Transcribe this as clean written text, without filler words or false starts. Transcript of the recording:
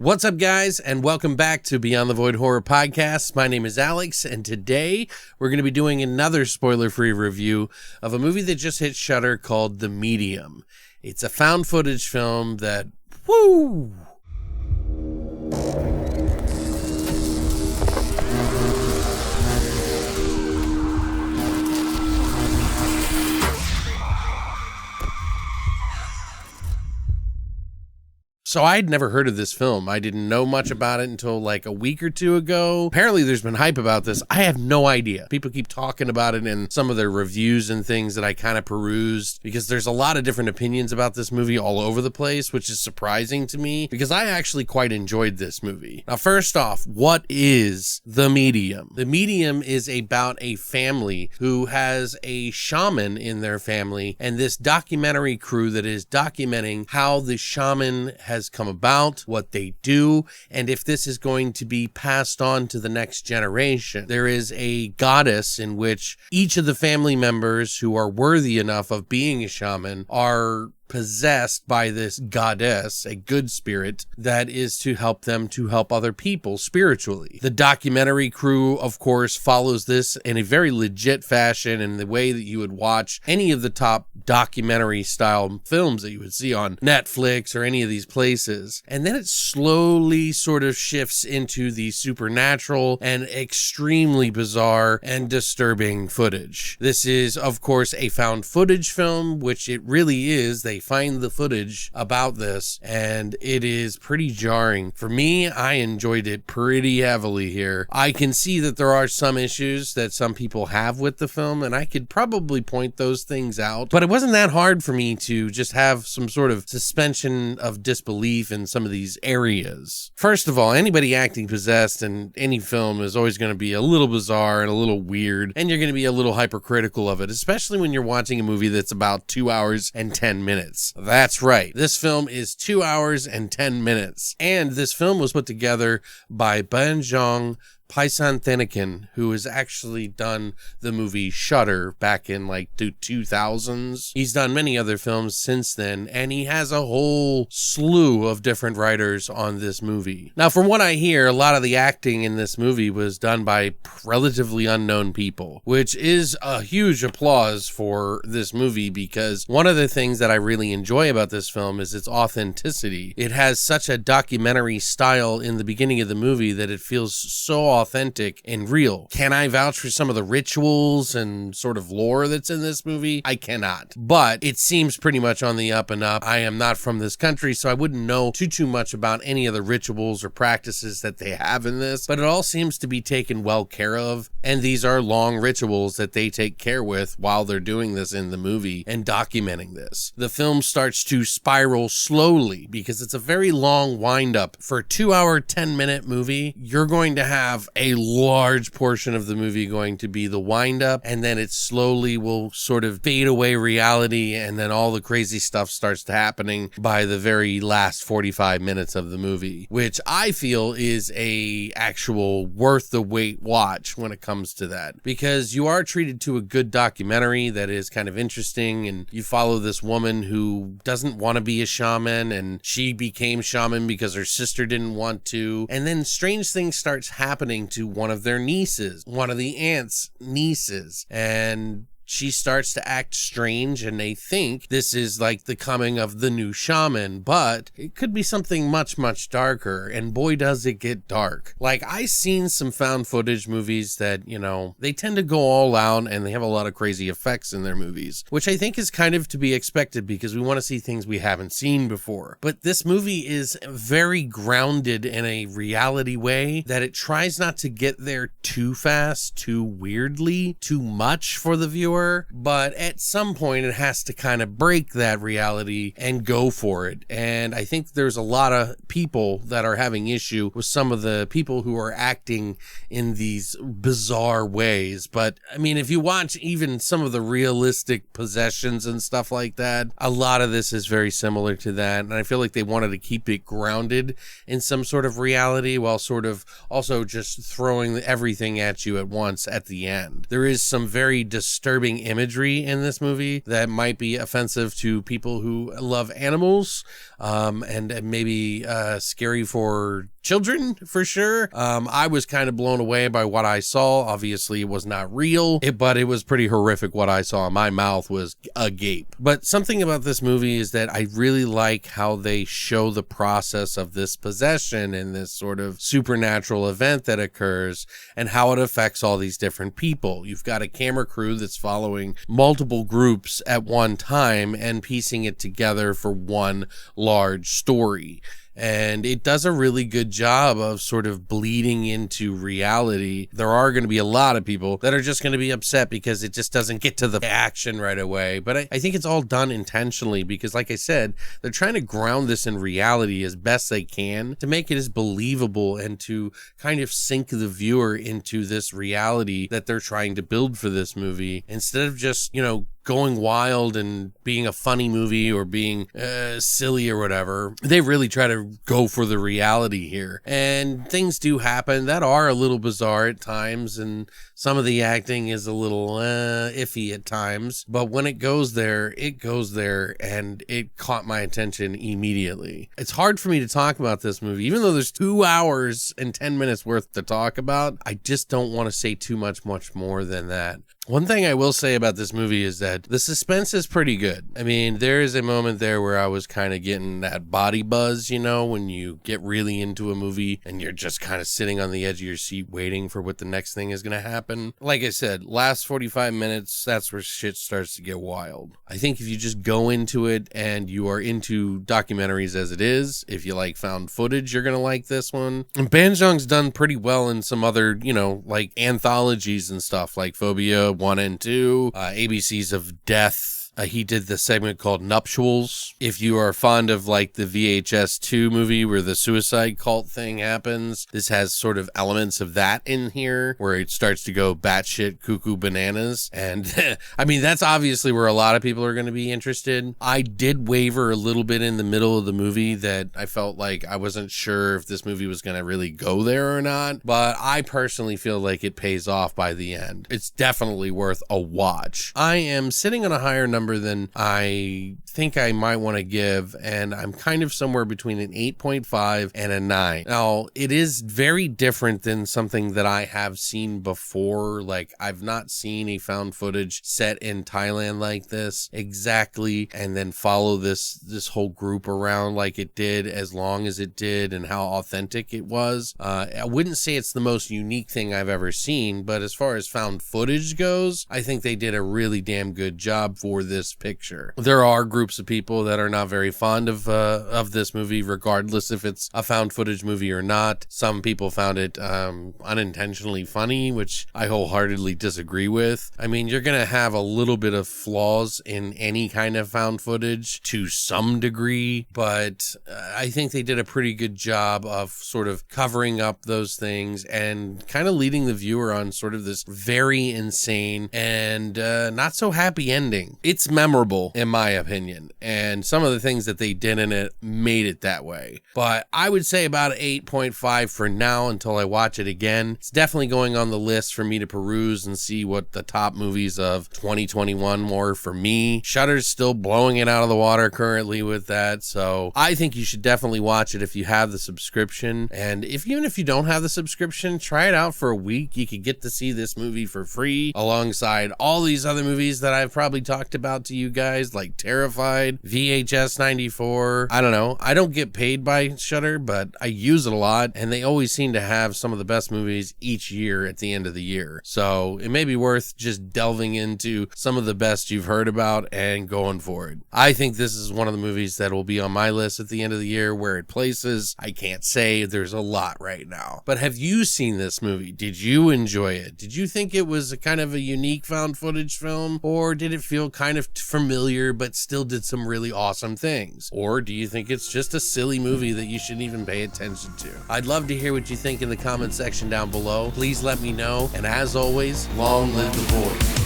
What's up, guys, and welcome back to Beyond the Void Horror Podcast. My name is Alex, and today we're going to be doing another spoiler-free review of a movie that just hit Shudder called The Medium. It's a found footage film that, woo! So I'd never heard of this film. I didn't know much about it until like a week or two ago. Apparently there's been hype about this. I have no idea. People keep talking about it in some of their reviews and things that I kind of perused because there's a lot of different opinions about this movie all over the place, which is surprising to me because I actually quite enjoyed this movie. Now, first off, what is The Medium? The Medium is about a family who has a shaman in their family and this documentary crew that is documenting how the shaman has come about, what they do, and if this is going to be passed on to the next generation. There is a goddess in which each of the family members who are worthy enough of being a shaman are possessed by this goddess, a good spirit that is to help them to help other people spiritually. The documentary crew, of course, follows this in a very legit fashion in the way that you would watch any of the top documentary style films that you would see on Netflix or any of these places. And then it slowly sort of shifts into the supernatural and extremely bizarre and disturbing footage. This is, of course, a found footage film, which it really is. They find the footage about this and it is pretty jarring. For me, I enjoyed it pretty heavily here. I can see that there are some issues that some people have with the film and I could probably point those things out, but it wasn't that hard for me to just have some sort of suspension of disbelief in some of these areas. First of all, anybody acting possessed in any film is always going to be a little bizarre and a little weird, and you're going to be a little hypercritical of it, especially when you're watching a movie that's about 2 hours and 10 minutes. That's right. This film is 2 hours and 10 minutes. And this film was put together by Banjong Paisan, who has actually done the movie Shudder back in like the 2000s. He's done many other films since then, and he has a whole slew of different writers on this movie. Now, from what I hear, a lot of the acting in this movie was done by relatively unknown people, which is a huge applause for this movie because one of the things that I really enjoy about this film is its authenticity. It has such a documentary style in the beginning of the movie that it feels so authentic and real. Can I vouch for some of the rituals and sort of lore that's in this movie? I cannot, but it seems pretty much on the up and up. I am not from this country, so I wouldn't know too much about any of the rituals or practices that they have in this, but it all seems to be taken well care of, and these are long rituals that they take care with while they're doing this in the movie and documenting this. The film starts to spiral slowly because it's a very long wind up. For a 2 hour, 10-minute movie, you're going to have a large portion of the movie going to be the wind up, and then it slowly will sort of fade away reality, and then all the crazy stuff starts to happening by the very last 45 minutes of the movie, which I feel is a actual worth the wait watch when it comes to that, because you are treated to a good documentary that is kind of interesting, and you follow this woman who doesn't want to be a shaman, and she became shaman because her sister didn't want to, and then strange things starts happening to one of their nieces, one of the aunt's nieces, and she starts to act strange, and they think this is like the coming of the new shaman, but it could be something much, much darker, and boy does it get dark. Like, I've seen some found footage movies that, you know, they tend to go all out, and they have a lot of crazy effects in their movies, which I think is kind of to be expected because we want to see things we haven't seen before. But this movie is very grounded in a reality way that it tries not to get there too fast, too weirdly, too much for the viewer, but at some point it has to kind of break that reality and go for it. And I think there's a lot of people that are having issue with some of the people who are acting in these bizarre ways. But I mean, if you watch even some of the realistic possessions and stuff like that, a lot of this is very similar to that. And I feel like they wanted to keep it grounded in some sort of reality while sort of also just throwing everything at you at once at the end. There is some very disturbing disturbing imagery in this movie that might be offensive to people who love animals, and maybe scary for children for sure. I was kind of blown away by what I saw. Obviously it was not real, but it was pretty horrific what I saw. My mouth was agape. But something about this movie is that I really like how they show the process of this possession and this sort of supernatural event that occurs and how it affects all these different people. You've got a camera crew that's following multiple groups at one time and piecing it together for one large story. And it does a really good job of sort of bleeding into reality. There are going to be a lot of people that are just going to be upset because it just doesn't get to the action right away. But I think it's all done intentionally because, like I said, they're trying to ground this in reality as best they can to make it as believable and to kind of sink the viewer into this reality that they're trying to build for this movie instead of just, going wild and being a funny movie or being silly or whatever. They really try to go for the reality here. And things do happen that are a little bizarre at times, and some of the acting is a little iffy at times. But when it goes there, and it caught my attention immediately. It's hard for me to talk about this movie, even though there's 2 hours and 10 minutes worth to talk about. I just don't want to say too much more than that. One thing I will say about this movie is that the suspense is pretty good. I mean, there is a moment there where I was kind of getting that body buzz, when you get really into a movie and you're just kind of sitting on the edge of your seat waiting for what the next thing is going to happen. Like I said, last 45 minutes, that's where shit starts to get wild. I think if you just go into it and you are into documentaries as it is, if you like found footage, you're going to like this one. And Ban Jung's done pretty well in some other, like anthologies and stuff like Phobia 1 and 2, ABCs of Death. He did the segment called Nuptials. If you are fond of like the VHS 2 movie where the suicide cult thing happens, this has sort of elements of that in here where it starts to go batshit cuckoo bananas. And I mean, that's obviously where a lot of people are going to be interested. I did waver a little bit in the middle of the movie that I felt like I wasn't sure if this movie was going to really go there or not, but I personally feel like it pays off by the end. It's definitely worth a watch. I am sitting on a higher number than I think I might want to give, and I'm kind of somewhere between an 8.5 and a 9. Now, it is very different than something that I have seen before. Like, I've not seen a found footage set in Thailand like this exactly, and then follow this whole group around like it did, as long as it did, and how authentic it was. I wouldn't say it's the most unique thing I've ever seen, but as far as found footage goes, I think they did a really damn good job for this picture. There are groups of people that are not very fond of this movie, regardless if it's a found footage movie or not. Some people found it unintentionally funny, which I wholeheartedly disagree with. I mean, you're gonna have a little bit of flaws in any kind of found footage to some degree, but I think they did a pretty good job of sort of covering up those things and kind of leading the viewer on sort of this very insane and not so happy ending. It's memorable in my opinion, and some of the things that they did in it made it that way. But I would say about 8.5 for now until I watch it again. It's definitely going on the list for me to peruse and see what the top movies of 2021 were for me. Shudder's still blowing it out of the water currently with that, so I think you should definitely watch it if you have the subscription. And even if you don't have the subscription, try it out for a week. You could get to see this movie for free alongside all these other movies that I've probably talked about to you guys, like Terrified, VHS 94. I don't know. I don't get paid by Shudder, but I use it a lot, and they always seem to have some of the best movies each year at the end of the year. So it may be worth just delving into some of the best you've heard about and going for it. I think this is one of the movies that will be on my list at the end of the year. Where it places, I can't say. There's a lot right now. But have you seen this movie? Did you enjoy it? Did you think it was a kind of a unique found footage film? Or did it feel kind of familiar but still did some really awesome things? Or do you think it's just a silly movie that you shouldn't even pay attention to? I'd love to hear what you think in the comment section down below. Please let me know. And as always, long live the void.